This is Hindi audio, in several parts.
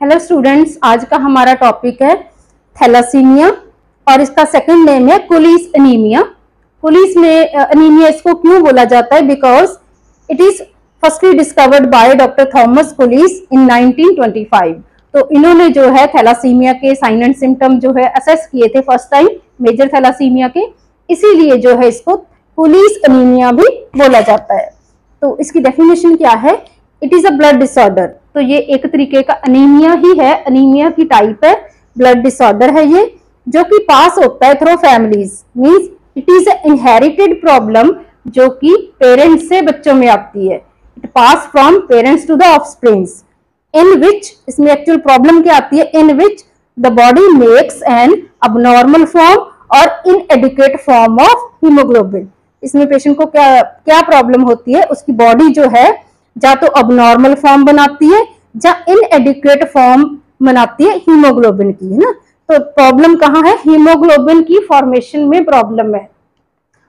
हेलो स्टूडेंट्स, आज का हमारा टॉपिक है थैलासीमिया और इसका सेकंड नेम है कुलीस एनीमिया। कुलीस में एनीमिया इसको क्यों बोला जाता है? Because it is firstly discovered by doctor Thomas Cooley's in 1925। तो इन्होंने जो है थैलासीमिया के साइन एंड सिम्टम जो है असेस किए थे फर्स्ट टाइम मेजर थैलासीमिया के, इसीलिए जो है इसको कुलीस एनीमिया भी बोला जाता है। तो इसकी डेफिनेशन क्या है? It is a blood disorder. तो ये एक तरीके का अनीमिया ही है, अनीमिया की टाइप है, ब्लड डिसऑर्डर है ये, जो कि पास होता है through families. Means it is a inherited problem जो कि पेरेंट्स से बच्चों में आती है। It pass from parents to the offsprings, in which, इसमें एक्चुअल प्रॉब्लम क्या आती है? In which the body makes an abnormal form और इनएडिक्वेट फॉर्म ऑफ हीमोग्लोबिन। इसमें पेशेंट को क्या प्रॉब्लम होती है? उसकी बॉडी जो है या तो अबनॉर्मल फॉर्म बनाती है या इनएडिक्वेट फॉर्म बनाती है हीमोग्लोबिन की, है ना। तो प्रॉब्लम कहाँ है? हीमोग्लोबिन की फॉर्मेशन में प्रॉब्लम है।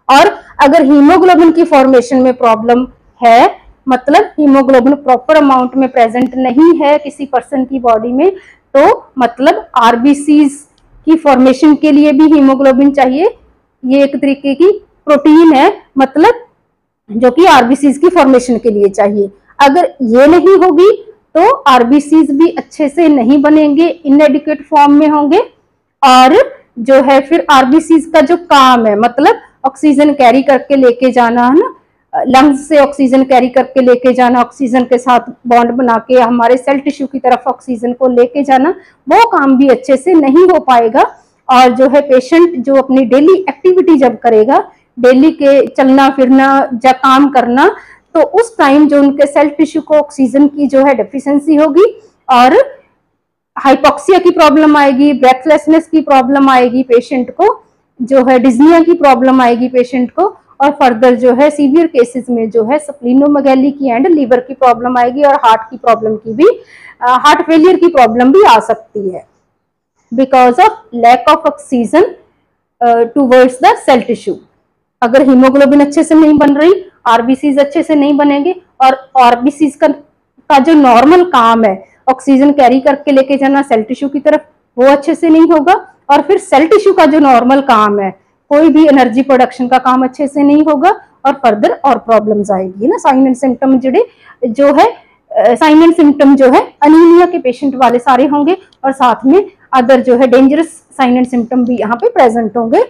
और अगर हीमोग्लोबिन की फॉर्मेशन में प्रॉब्लम है, मतलब हीमोग्लोबिन प्रॉपर अमाउंट में प्रेजेंट नहीं है किसी पर्सन की बॉडी में, तो मतलब आरबीसीज की फॉर्मेशन के लिए भी हीमोग्लोबिन चाहिए। ये एक तरीके की प्रोटीन है, मतलब जो कि आरबीसीज की फॉर्मेशन के लिए चाहिए। अगर ये नहीं होगी तो आरबीसीज भी अच्छे से नहीं बनेंगे, इनएडिक्वेट फॉर्म में होंगे। और जो है फिर आरबीसीज का जो काम है, मतलब ऑक्सीजन कैरी करके लेके जाना, है ना, लंग्स से ऑक्सीजन कैरी करके लेके जाना, ऑक्सीजन के साथ बॉन्ड बना के हमारे सेल टिश्यू की तरफ ऑक्सीजन को लेके जाना, वो काम भी अच्छे से नहीं हो पाएगा। और जो है पेशेंट जो अपनी डेली एक्टिविटी जब करेगा, डेली के चलना फिरना या काम करना, तो उस टाइम जो उनके सेल टिश्यू को ऑक्सीजन की जो है डेफिशिएंसी होगी और हाइपोक्सिया की प्रॉब्लम आएगी, ब्रेथलेसनेस की प्रॉब्लम आएगी पेशेंट को, जो है डिज्निया की प्रॉब्लम आएगी पेशेंट को, और फर्दर जो है सीवियर केसेस में जो है स्प्लीनोमेगाली की एंड लीवर की प्रॉब्लम आएगी और हार्ट की प्रॉब्लम की भी, हार्ट फेलियर की प्रॉब्लम भी आ सकती है because of lack of oxygen towards the cell tissue. अगर हीमोग्लोबिन अच्छे से नहीं बन रही, आरबीसीज अच्छे से नहीं बनेंगे, और आरबीसीज का जो नॉर्मल काम है ऑक्सीजन कैरी करके लेके जाना सेल टिश्यू की तरफ, वो अच्छे से नहीं होगा। और फिर सेल टिश्यू का जो नॉर्मल काम है, कोई भी एनर्जी प्रोडक्शन का काम अच्छे से नहीं होगा, और फर्दर और प्रॉब्लम्स आएगी ना। साइन एंड सिम्टम जो है साइन एंड सिम्टम जो है अनीमिया के पेशेंट वाले सारे होंगे, और साथ में अदर जो है डेंजरस साइन एंड सिम्टम भी यहाँ पे प्रेजेंट होंगे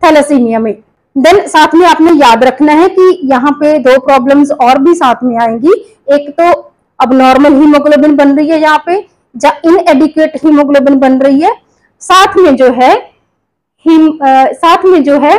थैलासीमिया में। देन साथ में आपने याद रखना है कि यहाँ पे दो प्रॉब्लम्स और भी साथ में आएंगी। एक तो अबनॉर्मल हीमोग्लोबिन बन रही है यहाँ पे, या इनएडिक्वेट हीमोग्लोबिन बन रही है। साथ में जो है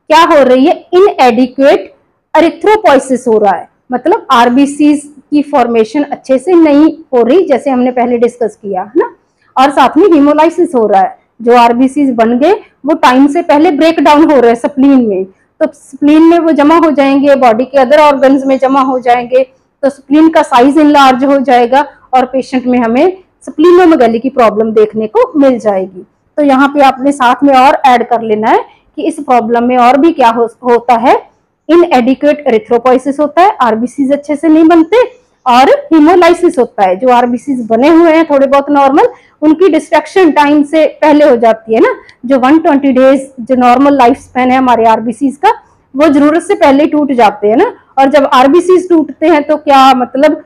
क्या हो रही है? इनएडिक्वेट एरिथ्रोपोइसिस हो रहा है, मतलब आरबीसीज की फॉर्मेशन अच्छे से नहीं हो रही, जैसे हमने पहले डिस्कस किया, है ना। और साथ में हीमोलाइसिस हो रहा है, जो आरबीसीज बन गए वो टाइम से पहले ब्रेक डाउन हो रहे हैं स्प्लीन में, तो स्प्लीन में वो जमा हो जाएंगे, बॉडी के अदर ऑर्गन्स में जमा हो जाएंगे, तो स्प्लीन का साइज इनलार्ज हो जाएगा और पेशेंट में हमें स्प्लीनोमेगाली की प्रॉब्लम देखने को मिल जाएगी। तो यहाँ पे आपने साथ में और ऐड कर लेना है कि इस प्रॉब्लम में और भी क्या होता है? इनएडिक्वेट एरिथ्रोपोइसिस होता है, आरबीसीज अच्छे से नहीं बनते, और हीमोलाइसिस होता है, जो आरबीसीज बने हुए हैं थोड़े बहुत नॉर्मल, उनकी डिस्ट्रक्शन टाइम से पहले हो जाती है ना। जो 120 डेज जो नॉर्मल लाइफ स्पैन है हमारे आरबीसीज का, वो जरूरत से पहले टूट जाते हैं ना। और जब आरबीसीज टूटते हैं तो क्या मतलब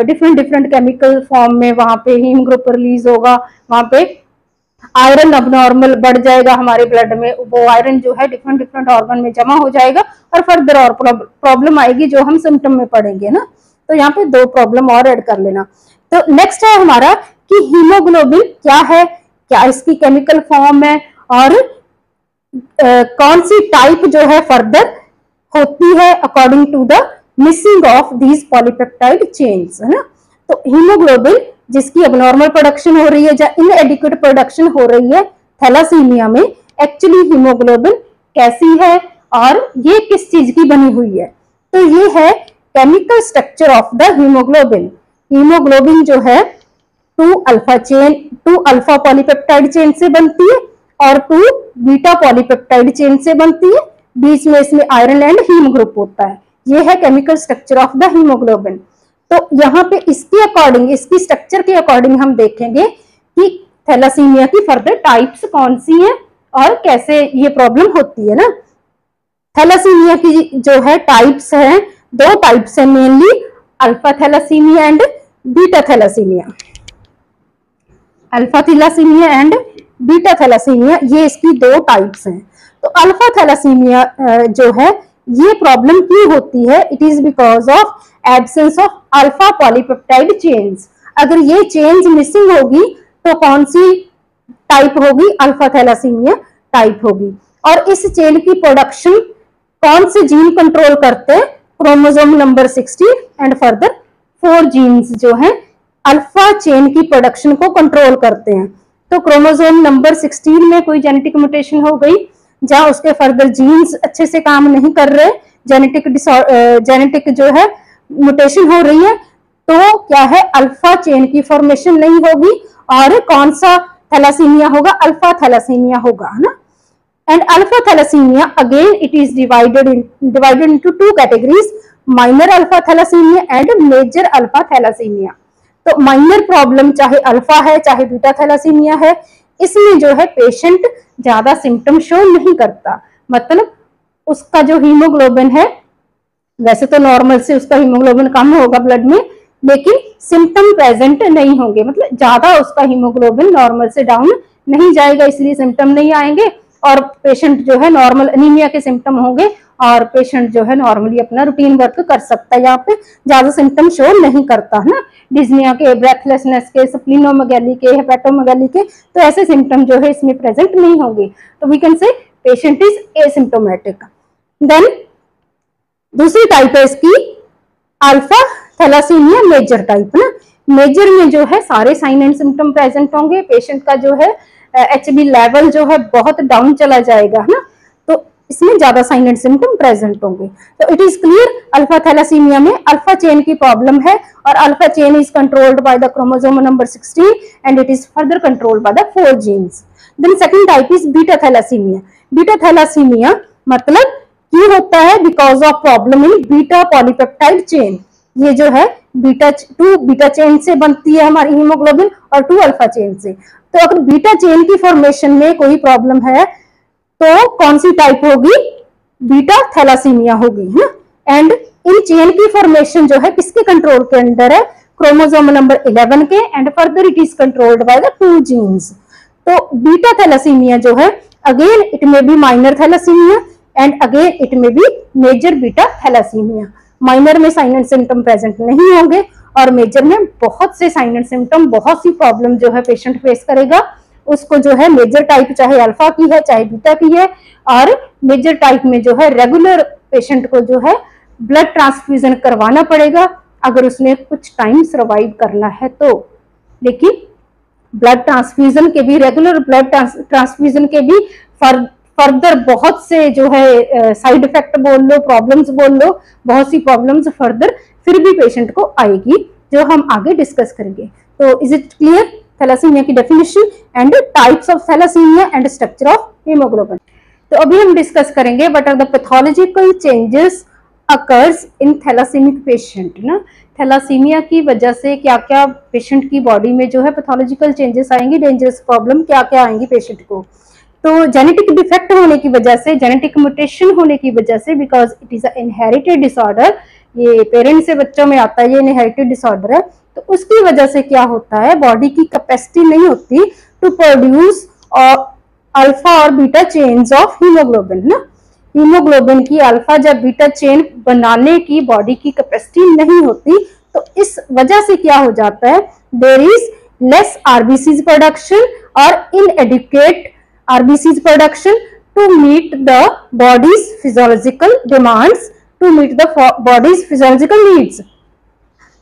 डिफरेंट केमिकल फॉर्म में वहां पे हीम ग्रुप रिलीज होगा, वहां पे आयरन अबनॉर्मल बढ़ जाएगा हमारे ब्लड में, वो आयरन जो है डिफरेंट ऑर्गन में जमा हो जाएगा और फर्दर और प्रॉब्लम आएगी जो हम सिम्टम में पढ़ेंगे ना। तो यहाँ पे दो प्रॉब्लम और ऐड कर लेना। तो नेक्स्ट है हमारा कि हीमोग्लोबिन क्या है, क्या इसकी केमिकल फॉर्म है, और कौन सी टाइप जो है फर्दर होती है according to the missing of these polypeptide chains, है ना। तो हीमोग्लोबिन जिसकी अबनॉर्मल प्रोडक्शन हो रही है या इनएडिक्वेट प्रोडक्शन हो रही है थैलासीमिया में, एक्चुअली हीमोग्लोबिन कैसी है और ये किस चीज की बनी हुई है? तो ये है chemical structure of the haemoglobin. Haemoglobin जो है 2 अल्फा पॉलीपेप्टाइड चेन से बनती है और 2 बीटा पॉलीपेप्टाइड चेन से बनती है, बीच में इसमें आयरन एंड हीम ग्रुप होता है। ये है chemical structure of the haemoglobin. तो यहाँ पे इसके अकॉर्डिंग, इसकी स्ट्रक्चर के अकॉर्डिंग हम देखेंगे कि थैलासीमिया की फर्दर टाइप्स कौन सी हैं और कैसे ये प्रॉब्लम होती है ना। थैलासीमिया की जो है टाइप्स हैं, दो टाइप्स हैं mainly, alpha thalassaemia and beta thalassaemia. Alpha thalassaemia and beta thalassaemia, ये इसकी दो टाइप्स हैं। तो अल्फा थैलासीमिया जो है ये प्रॉब्लम क्यों होती है? It is because of absence of alpha polypeptide chains. अगर ये चेन्स मिसिंग होगी तो कौन सी टाइप होगी? अल्फा थैलासीमिया टाइप होगी। और इस चेन की प्रोडक्शन कौन से जीन कंट्रोल करते हैं? Chromosome number 16 and further 4 genes जो हैं अल्फा चेन की प्रोडक्शन को कंट्रोल करते हैं। तो क्रोमोसोम नंबर 16 में कोई जेनेटिक म्यूटेशन हो गई, जहां उसके फर्दर जीन्स अच्छे से काम नहीं कर रहे, जेनेटिक जो है म्यूटेशन हो रही है, तो क्या है? अल्फा चेन की फॉर्मेशन नहीं होगी और कौन सा थैलासीमिया होगा? अल्फा थैलासीमिया होगा, है ना। And alpha thalassemia again it is divided into two categories, minor alpha thalassemia and major alpha thalassemia। तो माइनर प्रॉब्लम चाहे अल्फा है चाहे बीटा थैलासीमिया है, इसमें जो है पेशेंट ज्यादा सिम्टम शो नहीं करता, मतलब उसका जो हीमोग्लोबिन है, वैसे तो नॉर्मल से उसका हीमोग्लोबिन कम होगा ब्लड में, लेकिन सिम्टम प्रेजेंट नहीं होंगे, मतलब ज्यादा उसका हीमोग्लोबिन नॉर्मल से डाउन नहीं जाएगा, इसलिए सिम्टम नहीं आएंगे और पेशेंट जो है नॉर्मल एनीमिया के सिम्टम होंगे और पेशेंट जो है नॉर्मली अपना रूटीन वर्क कर सकता है। यहाँ पे ज्यादा सिम्टम शो नहीं करता है ना, डिज्निया के, ब्रेथलेसनेस के, स्प्लीनोमेगैली के, हेपेटोमेगैली के, तो ऐसे सिम्टम जो है इसमें प्रेजेंट नहीं होंगे। तो we can say patient is asymptomatic. Then दूसरी टाइप है इसकी अल्फा थैलासीमिया मेजर टाइप ना। मेजर में जो है सारे साइन एंड सिम्टम प्रेजेंट होंगे, पेशेंट का जो है HB लेवल जो है बहुत डाउन चला जाएगा, है ना, तो इसमें ज्यादा साइन एंड सिम्टम प्रेजेंट होंगे। तो it is clear alpha thalassaemia में अल्फा चेन की प्रॉब्लम है और alpha chain is controlled by the chromosome number 16 and it is further controlled by the 4 genes. Then second type is beta thalassaemia. Beta thalassaemia मतलब क्यों होता है? Because of problem in beta polypeptide chain. ये जो है टू बीटा चेन से बनती है हमारी हीमोग्लोबिन और 2 अल्फा चेन से। तो अगर बीटा चेन की फॉर्मेशन में कोई प्रॉब्लम है तो कौन सी टाइप होगी? बीटा थैलासीमिया होगी, है ना। एंड इन चेन की फॉर्मेशन जो है किसके कंट्रोल के अंदर है? क्रोमोसोम नंबर 11 के and further it is controlled by the 2 genes. तो बीटा थैलासीमिया जो है again it may be minor thalassemia and again it may be major beta thalassemia. Minor में साइन एंड सिम्टम प्रेजेंट नहीं होंगे और मेजर में बहुत से साइन एंड सिम्टम, बहुत सी प्रॉब्लम जो है पेशेंट फेस करेगा। उसको जो है मेजर टाइप चाहे अल्फा की है चाहे बीटा की है, और मेजर टाइप में जो है रेगुलर पेशेंट को जो है ब्लड ट्रांसफ्यूजन करवाना पड़ेगा अगर उसने कुछ टाइम सर्वाइव करना है तो। लेकिन ब्लड ट्रांसफ्यूजन के भी, रेगुलर ब्लड ट्रांसफ्यूजन के भी फर्दर बहुत से जो है साइड इफेक्ट बोल लो, प्रॉब्लम्स बोल लो, बहुत सी प्रॉब्लम्स फर्दर फिर भी पेशेंट को आएगी, जो हम आगे डिस्कस करेंगे। तो इज इट क्लियर थैलासीमिया की definition and types of thalassemia and structure of haemoglobin. तो अभी हम डिस्कस करेंगे what are the pathological changes occurs in thalassemic patient ना। थैलासीमिया की वजह से क्या क्या पेशेंट की बॉडी में जो है पैथोलॉजिकल चेंजेस आएंगे, डेंजरस प्रॉब्लम क्या क्या आएंगी पेशेंट को। तो जेनेटिक डिफेक्ट होने की वजह से, जेनेटिक म्यूटेशन होने की वजह से, because it is a inherited disorder, ये पेरेंट्स से बच्चों में आता है, ये इनहेरिटेड डिसऑर्डर है, तो उसकी वजह से क्या होता है, बॉडी की कैपेसिटी नहीं होती टू प्रोड्यूस अल्फा और बीटा चेन्स ऑफ हीमोग्लोबिन ना। हीमोग्लोबिन की अल्फा या बीटा चेन बनाने की बॉडी की कैपेसिटी नहीं होती, तो इस वजह से क्या हो जाता है, there is less RBCs production और inadequate RBCs production to meet the body's physiological demands, to meet the body's physiological needs।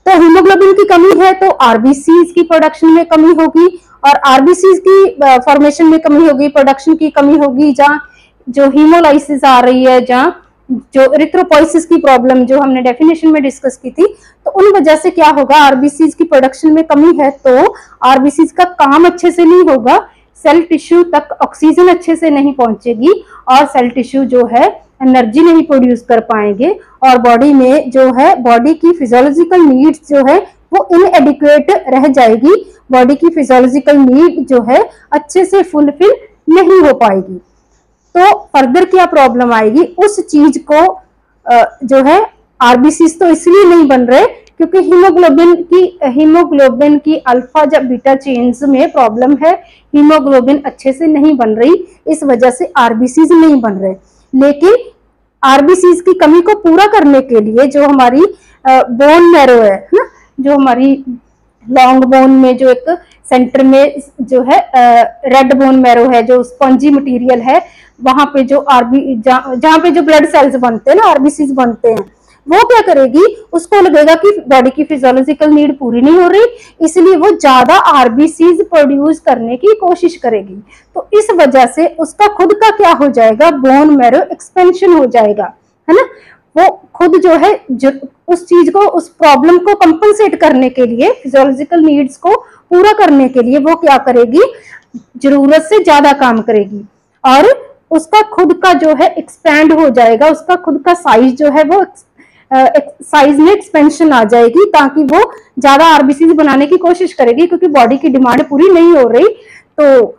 तो हीमोग्लोबिन की कमी है तो RBCs की प्रोडक्शन में कमी होगी और RBCs की फॉर्मेशन में कमी होगी, प्रोडक्शन की कमी होगी, जहाँ जो हीमोलाइसिस आ रही है, जहाँ जो इरिथ्रोपोइसिस की प्रॉब्लम जो हमने डेफिनेशन में डिस्कस की थी, तो उन वजह से क्या होगा, RBCs की प्रोडक्शन में कमी है तो RBCs का काम अच्छे से नहीं होगा, सेल टिश्यू तक ऑक्सीजन अच्छे से नहीं पहुंचेगी और सेल टिश्यू जो है एनर्जी नहीं प्रोड्यूस कर पाएंगे और बॉडी में जो है बॉडी की फिजियोलॉजिकल नीड्स जो है वो इनएडिक्वेट रह जाएगी, बॉडी की फिजियोलॉजिकल नीड जो है अच्छे से फुलफिल नहीं हो पाएगी। तो फर्दर क्या प्रॉब्लम आएगी, उस चीज को जो है आरबीसीज तो इसलिए नहीं बन रहे क्योंकि हीमोग्लोबिन की अल्फा या बीटा चेन्स में प्रॉब्लम है, हीमोग्लोबिन अच्छे से नहीं बन रही, इस वजह से आरबीसीज नहीं बन रहे। लेकिन आरबीसीज की कमी को पूरा करने के लिए जो हमारी बोन मैरो है ना, जो हमारी लॉन्ग बोन में जो एक सेंटर में जो है रेड बोन मैरो है, जो स्पंजी मटेरियल है, वहां पे जो जहां पे जो ब्लड सेल्स बनते हैं ना, आरबीसीज बनते हैं, वो क्या करेगी, उसको लगेगा कि बॉडी की फिजियोलॉजिकल नीड पूरी नहीं हो रही, इसलिए वो ज्यादा आरबीसीज प्रोड्यूस करने की कोशिश करेगी। तो इस वजह से उसका खुद का क्या हो जाएगा, बोन मैरो एक्सपेंशन हो जाएगा, है ना। वो खुद जो है उस चीज को, उस प्रॉब्लम को कंपनसेट करने के लिए, फिजियोलॉजिकल नीड्स को पूरा करने के लिए वो क्या करेगी, जरूरत से ज्यादा काम करेगी और उसका खुद का जो है एक्सपैंड हो जाएगा, उसका खुद का साइज जो है वो साइज में एक्सपेंशन आ जाएगी, ताकि वो ज्यादा आरबीसीज बनाने की कोशिश करेगी क्योंकि बॉडी की डिमांड पूरी नहीं हो रही। तो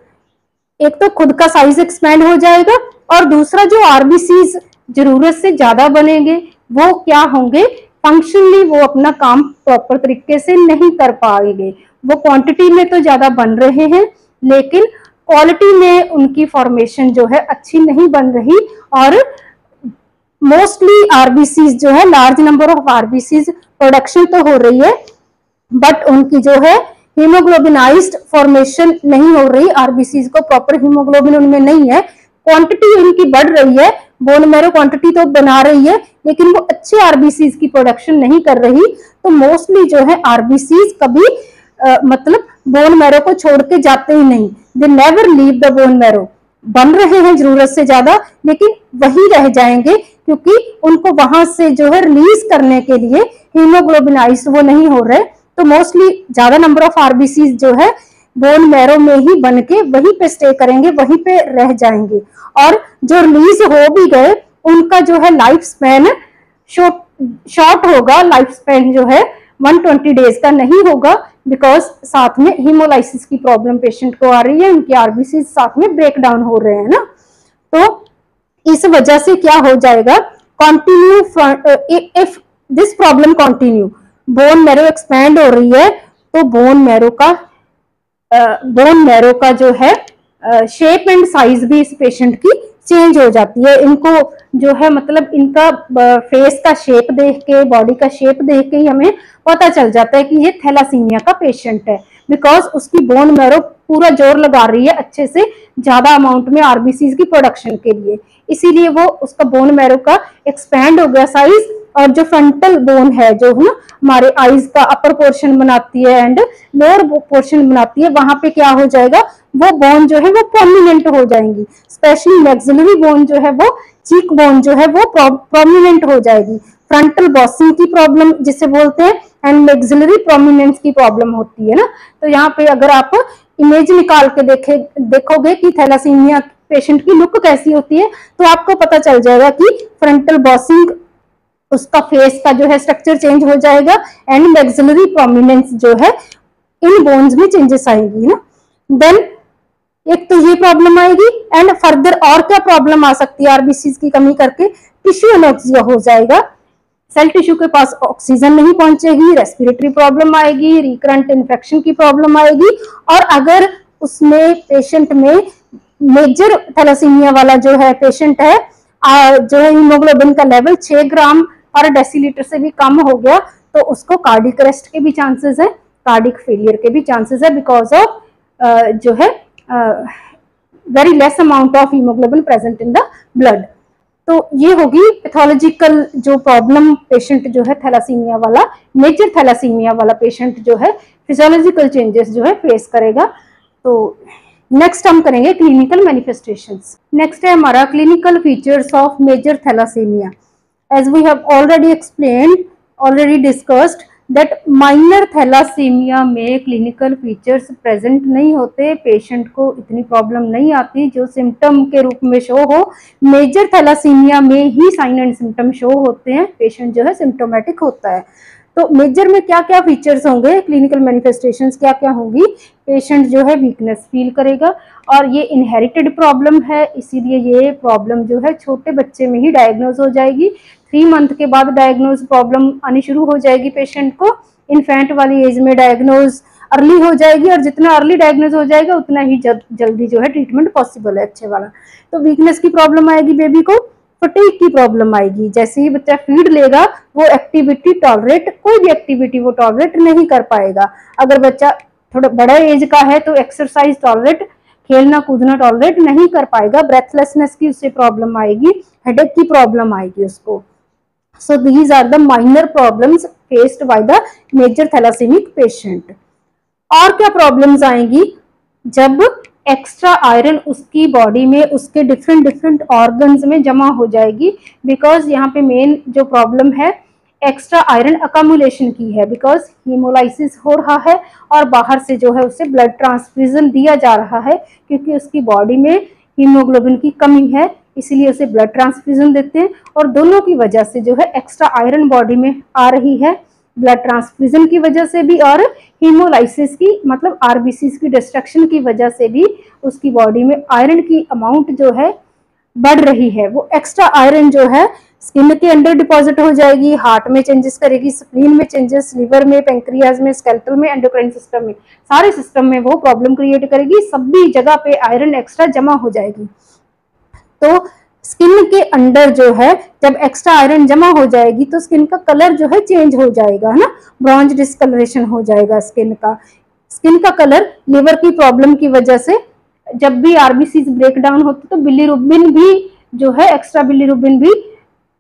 एक तो खुद का साइज एक्सपैंड हो जाएगा और दूसरा जो आरबीसीज जरूरत से ज्यादा बनेंगे वो क्या होंगे, फंक्शनली वो अपना काम प्रॉपर तरीके से नहीं कर पाएंगे। वो क्वांटिटी में तो ज्यादा बन रहे हैं लेकिन क्वालिटी में उनकी फॉर्मेशन जो है अच्छी नहीं बन रही और मोस्टली आरबीसीज जो है, large number of RBCs production तो हो रही है बट उनकी जो है हीमोग्लोबिनाइज्ड फॉर्मेशन नहीं हो रही, आरबीसीज को प्रॉपर हीमोग्लोबिन उनमें नहीं है, क्वांटिटी इनकी बढ़ रही है, बोन मैरो क्वांटिटी तो बना रही है लेकिन वो अच्छे आरबीसीज की प्रोडक्शन नहीं कर रही। तो मोस्टली जो है आरबीसीज कभी मतलब बोन मैरो को छोड़ के जाते ही नहीं, they never leave the bone marrow. बन रहे हैं जरूरत से ज्यादा लेकिन वही रह जाएंगे क्योंकि उनको वहां से जो है रिलीज करने के लिए हीमोग्लोबिनाइज्ड वो नहीं हो रहे। तो मोस्टली ज्यादा नंबर ऑफ आरबीसीज जो है बोन मैरो में ही बन के वहीं पे स्टे करेंगे, वहीं पे रह जाएंगे और जो रिलीज हो भी गए उनका जो है लाइफ स्पैन शॉर्ट होगा, लाइफ स्पैन जो है 120 डेज का नहीं होगा बिकॉज साथ में हीमोलाइसिस की प्रॉब्लम पेशेंट को आ रही है, उनकी आरबीसी साथ में ब्रेक डाउन हो रहे हैं ना। तो इस वजह से क्या हो जाएगा, continue if this problem continue, bone marrow expand हो रही है तो बोन मैरो का जो है शेप एंड साइज भी इस पेशेंट की चेंज हो जाती है। इनको जो है मतलब इनका फेस का शेप देख के, बॉडी का शेप देख के ही हमें पता चल जाता है कि ये थैलासीमिया का पेशेंट है बिकॉज उसकी बोन मैरो पूरा जोर लगा रही है अच्छे से ज्यादा अमाउंट में आरबीसी की प्रोडक्शन के लिए, इसीलिए वो उसका बोन मैरो का एक्सपैंड हो गया साइज। और जो फ्रंटल बोन है जो है ना हमारे आईज का अपर पोर्शन बनाती है एंड लोअर पोर्शन बनाती है, वहां पे क्या हो जाएगा, वो बोन जो है वो प्रोमिनेंट हो जाएंगी, स्पेशली मैक्सिलरी बोन जो है वो, चीक बोन जो है वो प्रोमिनेंट हो जाएगी। फ्रंटल बॉसिंग की प्रॉब्लम जिसे बोलते हैं एंड मैक्सिलरी प्रोमिनेंस की प्रॉब्लम होती है ना। तो यहाँ पे अगर आप इमेज निकाल के देखोगे कि थैलासीमिया पेशेंट की लुक कैसी होती है तो आपको पता चल जाएगा कि फ्रंटल बॉसिंग, उसका फेस का जो है स्ट्रक्चर चेंज हो जाएगा एंड मैक्सिलरी प्रोमिनेंस जो है इन बोन्स में चेंजेस आएंगी ना। देन एक तो ये प्रॉब्लम आएगी एंड फर्दर और क्या प्रॉब्लम आ सकती है आरबीसी की कमी करके, टिश्यू एनोक्सिया हो जाएगा, सेल टिश्यू के पास ऑक्सीजन नहीं पहुंचेगी, रेस्पिरेटरी प्रॉब्लम आएगी, रिकरेंट इन्फेक्शन की प्रॉब्लम आएगी। और अगर उसमें पेशेंट में मेजर थैलासीमिया वाला जो है पेशेंट है, जो है हीमोग्लोबिन का लेवल 6 ग्राम पर डेसीलीटर से भी कम हो गया तो उसको कार्डिक अरेस्ट के भी चांसेस है, कार्डिक फेलियर के भी चांसेस है बिकॉज ऑफ जो है very less amount of haemoglobin present in the blood. तो ये होगी पैथोलॉजिकल जो प्रॉब्लम पेशेंट जो है थैलासीमिया वाला, मेजर थैलासीमिया वाला पेशेंट जो है फिजियोलॉजिकल चेंजेस जो है फेस करेगा। तो नेक्स्ट हम करेंगे क्लिनिकल मैनिफेस्टेशंस। नेक्स्ट है हमारा clinical features of major thalassaemia. As we have already explained, already discussed that minor thalassaemia में क्लिनिकल फीचर्स प्रेजेंट नहीं होते, पेशेंट को इतनी प्रॉब्लम नहीं आती जो सिम्टम के रूप में शो हो। मेजर थैलासीमिया में ही साइन एंड सिम्टम शो होते हैं, पेशेंट जो है सिम्टोमेटिक होता है। तो मेजर में क्या क्या फीचर्स होंगे, क्लिनिकल मैनिफेस्टेशंस क्या क्या होंगी, पेशेंट जो है वीकनेस फील करेगा, और ये इनहेरिटेड प्रॉब्लम है, इसीलिए ये प्रॉब्लम जो है छोटे बच्चे में ही डायग्नोज हो जाएगी। 3 मंथ के बाद डायग्नोज प्रॉब्लम आनी शुरू हो जाएगी पेशेंट को, इन्फेंट वाली एज में डायग्नोज अर्ली हो जाएगी, और जितना अर्ली डायग्नोज हो जाएगा उतना ही जल्दी जो है ट्रीटमेंट पॉसिबल है अच्छे वाला। तो वीकनेस की प्रॉब्लम आएगी बेबी को, फटीग की प्रॉब्लम आएगी, जैसे ही बच्चा फीड लेगा वो एक्टिविटी टॉलरेट, कोई भी एक्टिविटी वो टॉलरेट नहीं कर पाएगा। अगर बच्चा थोड़ा बड़ा एज का है तो एक्सरसाइज टॉलरेट, खेलना कूदना टॉलरेट नहीं कर पाएगा, ब्रेथलेसनेस की उससे प्रॉब्लम आएगी, हेडेक की प्रॉब्लम आएगी उसको। So these are the minor problems faced by the major thalassemic patient. और क्या प्रॉब्लम्स आएंगी, जब एक्स्ट्रा आयरन उसकी बॉडी में उसके डिफरेंट ऑर्गन्स में जमा हो जाएगी, बिकॉज यहाँ पे मेन जो प्रॉब्लम है एक्स्ट्रा आयरन अकामुलेशन की है, बिकॉज हीमोलाइसिस हो रहा है और बाहर से जो है उसे ब्लड ट्रांसफ्यूजन दिया जा रहा है, क्योंकि उसकी बॉडी में हीमोग्लोबिन की कमी है, इसीलिए उसे ब्लड ट्रांसफ्यूजन देते हैं। और दोनों की वजह से जो है एक्स्ट्रा आयरन बॉडी में आ रही है, ब्लड ट्रांसफ्यूजन की वजह से भी और हीमोलाइसिस की मतलब आरबीसीज की डिस्ट्रक्शन की वजह से भी उसकी बॉडी में आयरन की अमाउंट जो है बढ़ रही है। वो एक्स्ट्रा आयरन जो है स्किन के अंदर डिपॉजिट हो जाएगी, हार्ट में चेंजेस करेगी, स्प्लीन में चेंजेस, लिवर में, पेंक्रियाज में, स्केलेटल में, एंडोक्राइन सिस्टम में, सारे सिस्टम में वो प्रॉब्लम क्रिएट करेगी, सभी जगह पे आयरन एक्स्ट्रा जमा हो जाएगी। तो स्किन के अंदर जो है जब एक्स्ट्रा आयरन जमा हो जाएगी तो स्किन का कलर जो है चेंज हो जाएगा, है ना, ब्रॉन्ज डिस्कलरेशन हो जाएगा स्किन का कलर। लिवर की प्रॉब्लम की वजह से जब भी आरबीसीज ब्रेक डाउन होती तो बिलीरुबिन भी जो है, एक्स्ट्रा बिलीरुबिन भी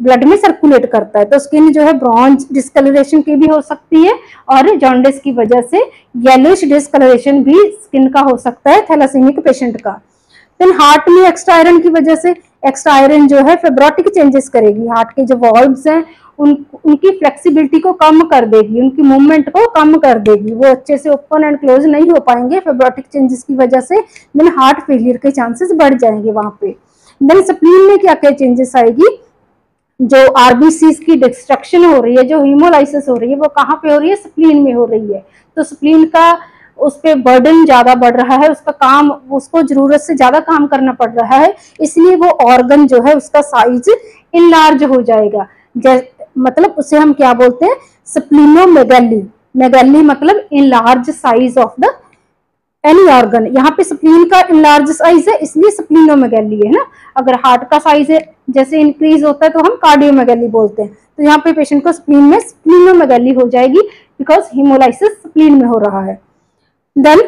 ब्लड में सर्कुलेट करता है, तो स्किन जो है ब्रॉन्ज डिस्कलरेशन की भी हो सकती है, और जॉन्डिस की वजह से येलोइश डिस्कलरेशन भी स्किन का हो सकता है थैलासेमिक पेशेंट का। देन हार्ट में एक्स्ट्रा आयरन की वजह से एक्स्ट्रा आयरन जो है फेब्रोटिक चेंजेस करेगी, हार्ट के जो वॉल्व्स हैं उनकी फ्लेक्सिबिलिटी को कम कर देगी, उनकी मूवमेंट को कम कर देगी, वो अच्छे से ओपन एंड क्लोज नहीं हो पाएंगे फेब्रोटिक चेंजेस की वजह से। देन हार्ट फेलियर के चांसेस बढ़ जाएंगे वहां पे। देन स्प्लीन में क्या क्या चेंजेस आएगी, जो आरबीसीज की डिस्ट्रक्शन हो रही है, जो हीमोलाइसिस हो रही है, वो कहाँ पे हो रही है, स्प्लीन में हो रही है। तो स्प्लीन का उस पर बर्डन ज्यादा बढ़ रहा है, उसका काम, उसको जरूरत से ज्यादा काम करना पड़ रहा है, इसलिए वो ऑर्गन जो है उसका साइज इनलार्ज हो जाएगा। मतलब उसे हम क्या बोलते हैं, स्प्लीनोमेगैली। मेगैली मतलब enlarge size of the any organ. यहाँ पे स्प्लीन का इनलार्ज साइज है इसलिए स्प्लीनोमेगैली है ना। अगर हार्ट का साइज है जैसे इंक्रीज होता है तो हम कार्डियोमेगैली बोलते हैं, तो यहाँ पे पेशेंट को स्प्लीन में स्प्लीनोमेगैली हो जाएगी बिकॉज हीमोलाइसिस स्प्लीन में हो रहा है। देन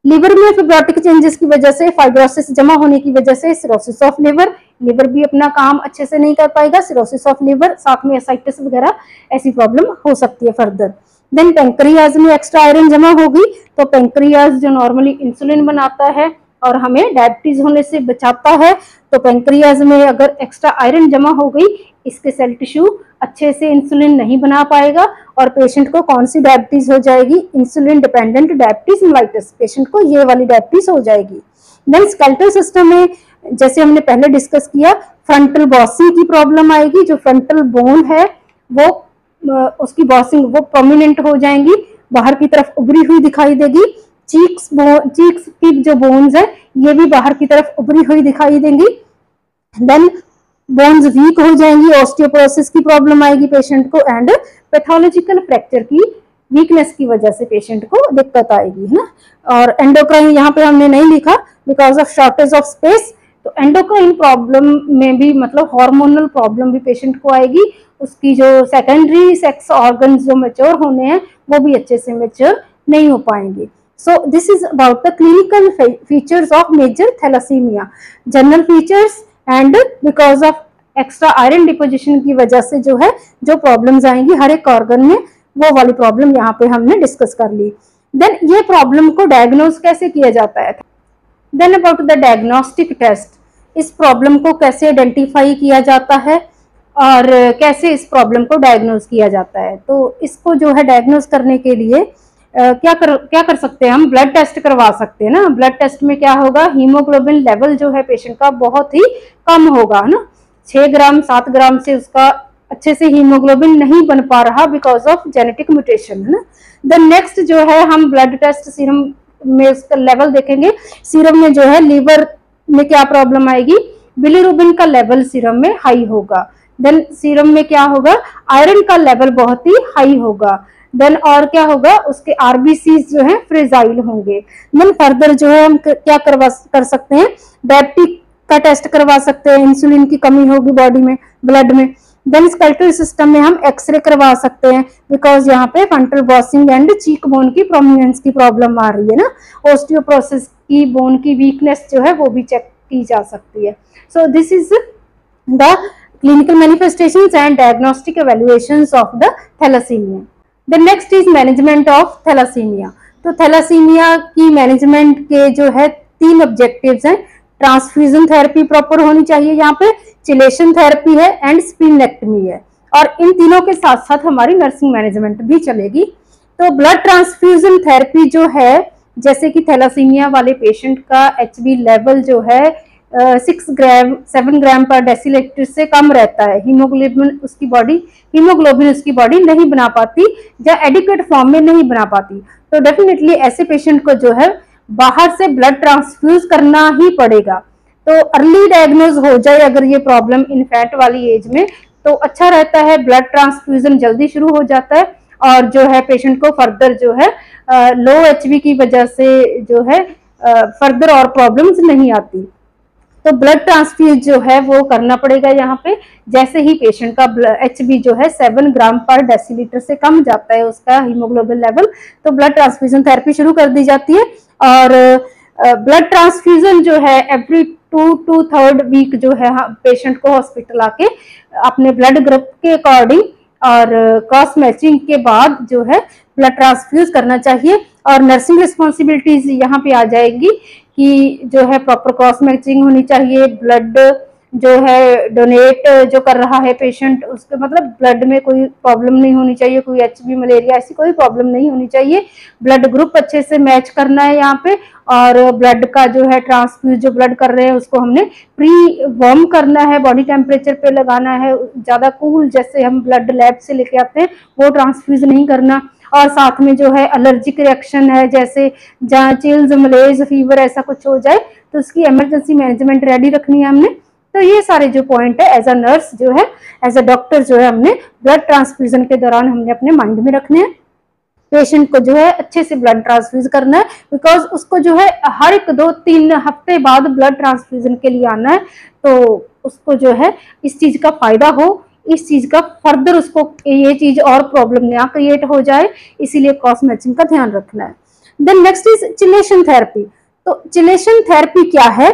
लिवर में फिब्रोटिक चेंजेस की वजह से, फाइब्रोसिस जमा होने की वजह से सिरोसिस ऑफ लिवर, लिवर भी अपना काम अच्छे से नहीं कर पाएगा, सिरोसिस ऑफ लिवर, साथ में एसाइटिस वगैरह ऐसी प्रॉब्लम हो सकती है फर्दर। देन पेंक्रियाज में एक्स्ट्रा आयरन जमा होगी, तो पेंक्रियाज जो नॉर्मली इंसुलिन बनाता है और हमें डायबिटीज होने से बचाता है, तो पेंक्रियाज में अगर एक्स्ट्रा आयरन जमा हो गई, इसके सेल टिश्यू अच्छे से इंसुलिन नहीं बना पाएगा और पेशेंट को कौन सी डायबिटीज हो जाएगी, insulin dependent diabetes mellitus, patient को ये वाली डायबिटीज हो जाएगी। देन स्केलेटल सिस्टम में जैसे हमने पहले डिस्कस किया, फ्रंटल बॉसिंग की प्रॉब्लम आएगी, जो फ्रंटल बोन है वो उसकी बॉसिंग वो प्रोमिनेंट हो जाएंगी, बाहर की तरफ उभरी हुई दिखाई देगी। चीक्स की जो बोन्स है ये भी बाहर की तरफ उभरी हुई दिखाई देंगी। देन बोन्स वीक हो जाएंगी, ऑस्टियोपोरोसिस की प्रॉब्लम आएगी पेशेंट को, एंड पैथोलॉजिकल फ्रैक्चर की वीकनेस की वजह से पेशेंट को दिक्कत आएगी, है ना। और एंडोक्राइन यहाँ पे हमने नहीं लिखा because of shortage of space, तो एंडोक्राइन प्रॉब्लम में भी मतलब हार्मोनल प्रॉब्लम भी पेशेंट को आएगी, उसकी जो सेकेंडरी सेक्स ऑर्गन जो मैच्योर होने हैं वो भी अच्छे से मैच्योर नहीं हो पाएंगे। So this is about the clinical features of major thalassemia, general features, and because of extra iron deposition की वजह से जो है जो प्रॉब्लम्स आएंगी हर एक ऑर्गन में, वो वाली प्रॉब्लम यहाँ पे हमने डिस्कस कर ली। देन ये प्रॉब्लम को डायग्नोज कैसे किया जाता है, then about the diagnostic test, इस प्रॉब्लम को कैसे आइडेंटिफाई किया जाता है और कैसे इस प्रॉब्लम को डायग्नोज किया जाता है। तो इसको जो है डायग्नोज करने के लिए क्या कर सकते हैं हम, ब्लड टेस्ट करवा सकते हैं ना। ब्लड टेस्ट में क्या होगा, हीमोग्लोबिन लेवल जो है पेशेंट का बहुत ही कम होगा, है ना। 6 ग्राम 7 ग्राम से उसका अच्छे से हीमोग्लोबिन नहीं बन पा रहा बिकॉज ऑफ जेनेटिक म्यूटेशन, है ना। देन नेक्स्ट जो है हम ब्लड टेस्ट सीरम में उसका लेवल देखेंगे। सीरम में जो है लीवर में क्या प्रॉब्लम आएगी, बिलीरुबिन का लेवल सीरम में हाई होगा। देन सीरम में क्या होगा, आयरन का लेवल बहुत ही हाई होगा। देन और क्या होगा, उसके आरबीसी जो है फ्रेजाइल होंगे। देन फर्दर जो है हम क्या कर सकते हैं, डायबिटिक का टेस्ट करवा सकते हैं, इंसुलिन की कमी होगी बॉडी में, ब्लड में। देन स्केलेटल सिस्टम में हम एक्सरे करवा सकते हैं बिकॉज यहाँ पे frontal bossing and cheek bone की प्रोमिनेंस की प्रॉब्लम आ रही है ना। ऑस्टियोप्रोसिस की बोन की वीकनेस जो है वो भी चेक की जा सकती है। So this is the clinical manifestations and diagnostic evaluations of the thalassemia. The next is management of thalassemia. तो थैलासीमिया की मैनेजमेंट के जो है 3 ऑब्जेक्टिव्स हैं। ट्रांसफ्यूजन थेरेपी प्रॉपर होनी चाहिए, यहाँ पे चिलेशन थेरेपी है एंड स्प्लीनेक्टमी है, और इन तीनों के साथ साथ हमारी नर्सिंग मैनेजमेंट भी चलेगी। तो ब्लड ट्रांसफ्यूजन थेरेपी जो है, जैसे कि थैलासीमिया वाले पेशेंट का HB लेवल जो है 7 ग्राम पर डेसीलीटर से कम रहता है, हीमोग्लोबिन उसकी बॉडी नहीं बना पाती या एडिक्वेट फॉर्म में नहीं बना पाती, तो डेफिनेटली ऐसे पेशेंट को जो है बाहर से ब्लड ट्रांसफ्यूज करना ही पड़ेगा। तो अर्ली डायग्नोज हो जाए अगर ये प्रॉब्लम इन्फेंट वाली एज में तो अच्छा रहता है, ब्लड ट्रांसफ्यूजन जल्दी शुरू हो जाता है और जो है पेशेंट को फर्दर जो है लो HB की वजह से जो है फर्दर और प्रॉब्लम्स नहीं आती। तो ब्लड ट्रांसफ्यूज जो है वो करना पड़ेगा यहाँ पे। जैसे ही पेशेंट का HB जो है 7 ग्राम पर डेसीलीटर से कम जाता है उसका हीमोग्लोबिन लेवल, तो ब्लड ट्रांसफ्यूजन थेरेपी शुरू कर दी जाती है। और ब्लड ट्रांसफ्यूजन जो है एवरी 2 to 3rd वीक जो है पेशेंट को हॉस्पिटल आके अपने ब्लड ग्रुप के अकॉर्डिंग और क्रॉस मैचिंग के बाद जो है ब्लड ट्रांसफ्यूज करना चाहिए। और नर्सिंग रिस्पॉन्सिबिलिटीज यहाँ पे आ जाएगी कि जो है प्रॉपर क्रॉस मैचिंग होनी चाहिए, ब्लड जो है डोनेट जो कर रहा है पेशेंट उसके मतलब ब्लड में कोई प्रॉब्लम नहीं होनी चाहिए, कोई HB मलेरिया ऐसी कोई प्रॉब्लम नहीं होनी चाहिए। ब्लड ग्रुप अच्छे से मैच करना है यहाँ पे, और ब्लड का जो है ट्रांसफ्यूज जो ब्लड कर रहे हैं उसको हमने प्री वार्म करना है, बॉडी टेम्परेचर पे लगाना है, ज्यादा कूल जैसे हम ब्लड लैब से लेके आते हैं वो ट्रांसफ्यूज नहीं करना। और साथ में जो है एलर्जिक रिएक्शन है, जैसे जहाँ चिल्स मलेज फीवर ऐसा कुछ हो जाए तो उसकी इमरजेंसी मैनेजमेंट रेडी रखनी है हमने। तो ये सारे जो पॉइंट है एज अ नर्स जो है, एज अ डॉक्टर जो है हमने ब्लड ट्रांसफ्यूजन के दौरान हमने अपने माइंड में रखने हैं। पेशेंट को जो है अच्छे से ब्लड ट्रांसफ्यूज करना है बिकॉज उसको जो है हर 2-3 हफ्ते बाद ब्लड ट्रांसफ्यूजन के लिए आना है, तो उसको जो है इस चीज का फायदा हो, इस चीज का फर्दर उसको ये चीज और प्रॉब्लम ना क्रिएट हो जाए, इसीलिए क्रॉस मैचिंग का ध्यान रखना है। Then next is chelation therapy. तो चिलेशन थेरेपी क्या है,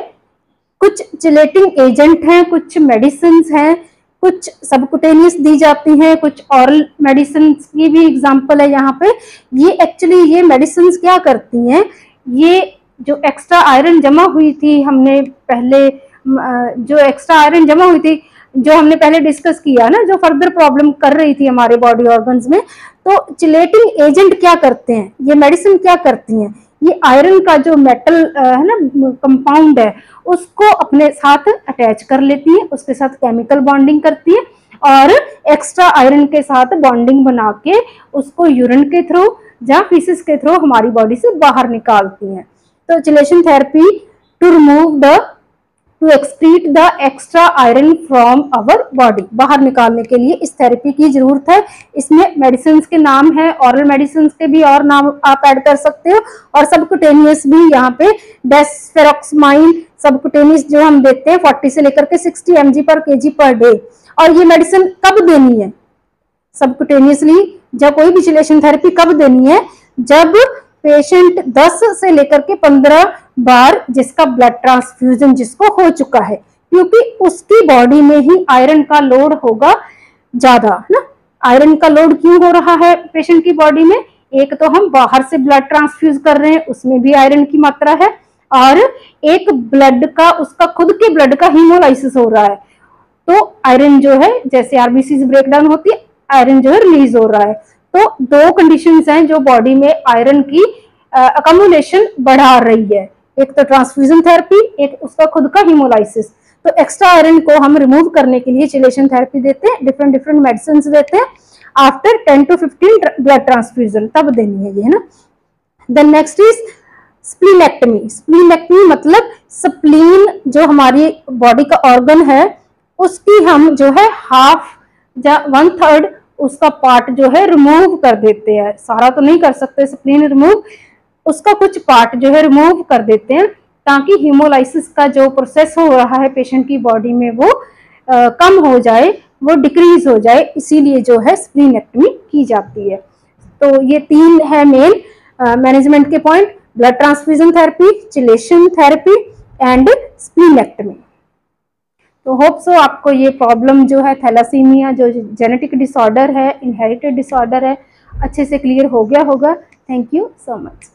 कुछ चिलेटिंग एजेंट हैं, कुछ मेडिसिन हैं, कुछ सबकुटेनियस दी जाती हैं, कुछ ऑरल मेडिसिन की भी एग्जांपल है यहाँ पे। ये एक्चुअली ये मेडिसिन क्या करती हैं, ये जो एक्स्ट्रा आयरन जमा हुई थी हमने पहले जो एक्स्ट्रा आयरन जमा हुई थी जो हमने पहले डिस्कस किया ना, जो फर्दर प्रॉब्लम कर रही थी हमारे बॉडी ऑर्गन्स में, तो चिलेटिंग एजेंट क्या करते हैं, ये मेडिसिन क्या करती हैं, ये आयरन का जो मेटल है ना कंपाउंड है उसको अपने साथ अटैच कर लेती है, उसके साथ केमिकल बॉन्डिंग करती है और एक्स्ट्रा आयरन के साथ बॉन्डिंग बना के उसको यूरिन के थ्रू या फीसिस के थ्रू हमारी बॉडी से बाहर निकालती हैं। तो chelation therapy to remove to excrete the extra iron from our body, बाहर निकालने के लिए इस थेरेपी की जरूरत है। इसमें मेडिसिन के नाम है, ऑरल मेडिसिन के भी और नाम आप ऐड कर सकते हो, और सबकुटेनियस भी यहाँ पे डेस्फेरोक्सामाइन सबकुटेनियस जो हम देते हैं 40 से लेकर के 60 mg पर kg पर डे। और ये मेडिसिन कब देनी है सबकुटेनियसली, जब कोई भी चिलेशन थेरेपी कब देनी है, जब पेशेंट 10 से लेकर के 15 बार जिसका ब्लड ट्रांसफ्यूजन जिसको हो चुका है, क्योंकि उसकी बॉडी में ही आयरन का लोड होगा ज्यादा ना। आयरन का लोड क्यों हो रहा है पेशेंट की बॉडी में, एक तो हम बाहर से ब्लड ट्रांसफ्यूज कर रहे हैं उसमें भी आयरन की मात्रा है, और एक ब्लड का उसका खुद के ब्लड का हीमोलाइसिस हो रहा है, तो आयरन जो है, जैसे आरबीसी ब्रेकडाउन होती है, आयरन जो है रिलीज हो रहा है। तो दो कंडीशंस हैं जो बॉडी में आयरन की अकोमोडेशन बढ़ा रही है, एक तो ट्रांसफ्यूजन थेरेपी, एक उसका खुद का हीमोलाइसिस। तो एक्स्ट्रा आयरन को हम रिमूव करने के लिए चिलेशन थेरेपी देते हैं, डिफरेंट डिफरेंट मेडिसिन देते हैं आफ्टर 10 to 15 ब्लड ट्रांसफ्यूजन, तब देनी है ये, है ना। Then next is splenectomy. Splenectomy मतलब स्प्लीन जो हमारी बॉडी का ऑर्गन है उसकी हम जो है हाफ या 1/3 उसका पार्ट जो है रिमूव कर देते हैं। सारा तो नहीं कर सकते स्प्लीन रिमूव, उसका कुछ पार्ट जो है रिमूव कर देते हैं ताकि हीमोलाइसिस का जो प्रोसेस हो रहा है पेशेंट की बॉडी में वो कम हो जाए, वो डिक्रीज हो जाए, इसीलिए जो है स्प्लीनेक्टमी की जाती है। तो ये 3 है मेन मैनेजमेंट के point: blood transfusion therapy, chelation therapy and splenectomy. तो होप सो आपको ये प्रॉब्लम जो है थैलासीमिया जो जेनेटिक डिसऑर्डर है, इनहेरिटेड डिसऑर्डर है, अच्छे से क्लियर हो गया होगा। Thank you so much.